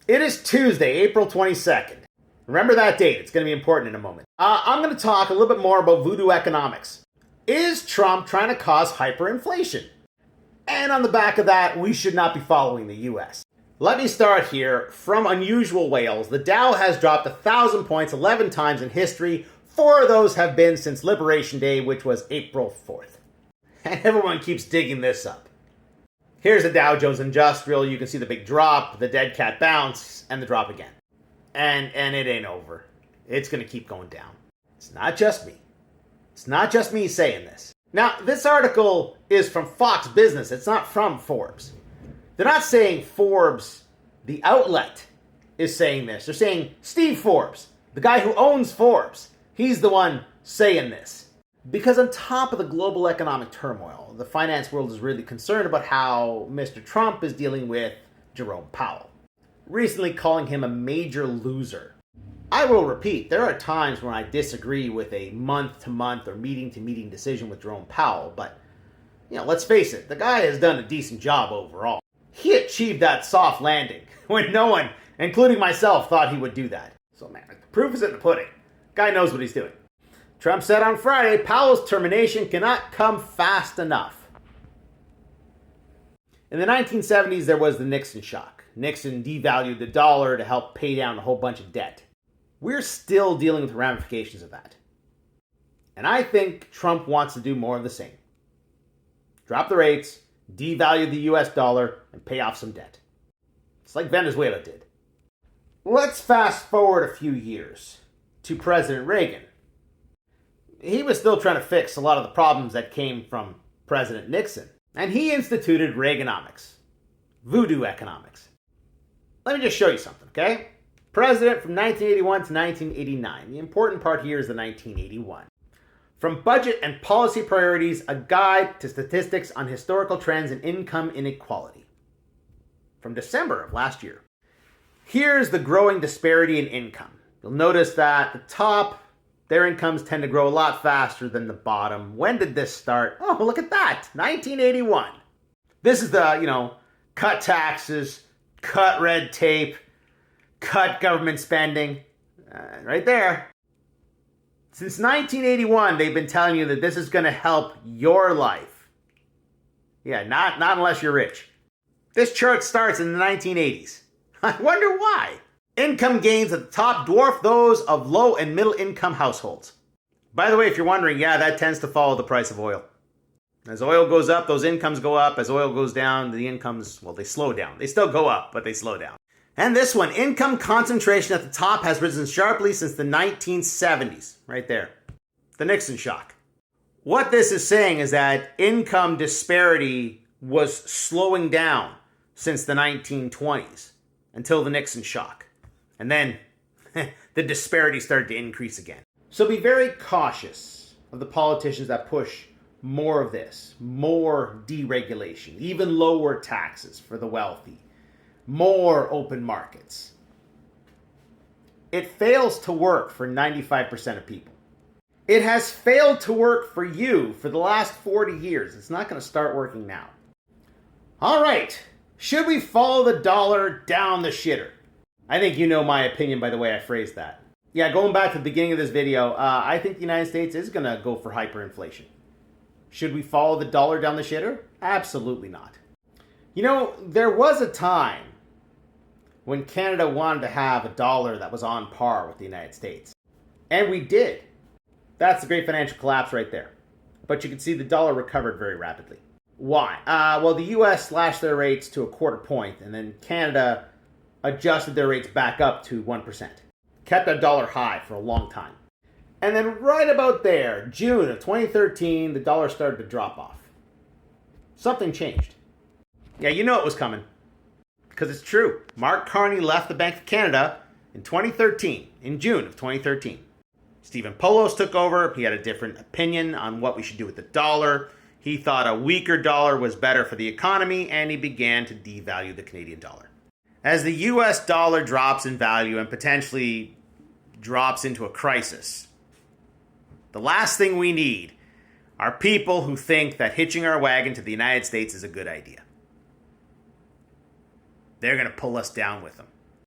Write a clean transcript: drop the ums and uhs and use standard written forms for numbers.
It is Tuesday, April 22nd. Remember that date. It's going to be important in a moment. I'm going to talk a little bit more about voodoo economics. Is Trump trying to cause hyperinflation? And on the back of that, we should not be following the US. Let me start here. From unusual whales, the Dow has dropped 1,000 points 11 times in history. 4 of those have been since Liberation Day, which was April 4th. And everyone keeps digging this up. Here's the Dow Jones Industrial. You can see the big drop, the dead cat bounce, and the drop again. And it ain't over. It's going to keep going down. It's not just me. It's not just me saying this. Now, this article is from Fox Business. It's not from Forbes. They're not saying Forbes, the outlet, is saying this. They're saying Steve Forbes, the guy who owns Forbes. He's the one saying this. Because on top of the global economic turmoil, the finance world is really concerned about how Mr. Trump is dealing with Jerome Powell, recently calling him a major loser. I will repeat, there are times when I disagree with a month-to-month or meeting-to-meeting decision with Jerome Powell, but, let's face it, the guy has done a decent job overall. He achieved that soft landing when no one, including myself, thought he would do that. So, man, the proof is in the pudding. Guy knows what he's doing. Trump said on Friday, Powell's termination cannot come fast enough. In the 1970s, there was the Nixon shock. Nixon devalued the dollar to help pay down a whole bunch of debt. We're still dealing with the ramifications of that. And I think Trump wants to do more of the same. Drop the rates, devalue the US dollar, and pay off some debt. It's like Venezuela did. Let's fast forward a few years to President Reagan. He was still trying to fix a lot of the problems that came from President Nixon. And he instituted Reaganomics, Voodoo economics. Let me just show you something, okay? President from 1981 to 1989. The important part here is the 1981. From Budget and Policy Priorities, a guide to statistics on historical trends in income inequality. From December of last year. Here's the growing disparity in income. You'll notice that the top, their incomes tend to grow a lot faster than the bottom. When did this start? Oh, look at that. 1981. This is the, cut taxes, cut red tape, cut government spending. Right there. Since 1981, they've been telling you that this is going to help your life. Yeah, not unless you're rich. This chart starts in the 1980s. I wonder why. Income gains at the top dwarf those of low and middle income households. By the way, if you're wondering, that tends to follow the price of oil. As oil goes up, those incomes go up. As oil goes down, the incomes, they slow down. They still go up, but they slow down. And this one, income concentration at the top has risen sharply since the 1970s. Right there. The Nixon shock. What this is saying is that income disparity was slowing down since the 1920s until the Nixon shock. And then the disparity started to increase again. So be very cautious of the politicians that push more of this, more deregulation, even lower taxes for the wealthy, more open markets. It fails to work for 95% of people. It has failed to work for you for the last 40 years. It's not going to start working now. All right. Should we follow the dollar down the shitter? I think you know my opinion by the way I phrased that. Yeah, going back to the beginning of this video, I think the United States is going to go for hyperinflation. Should we follow the dollar down the shitter? Absolutely not. There was a time when Canada wanted to have a dollar that was on par with the United States. And we did. That's the great financial collapse right there. But you can see the dollar recovered very rapidly. Why? Well, the US slashed their rates to 1/4 point, and then Canada adjusted their rates back up to 1%. Kept that dollar high for a long time. And then right about there, June of 2013, the dollar started to drop off. Something changed. Yeah, you know it was coming. Because it's true. Mark Carney left the Bank of Canada in 2013, in June of 2013. Stephen Poloz took over. He had a different opinion on what we should do with the dollar. He thought a weaker dollar was better for the economy, and he began to devalue the Canadian dollar. As the US dollar drops in value and potentially drops into a crisis, the last thing we need are people who think that hitching our wagon to the United States is a good idea. They're going to pull us down with them.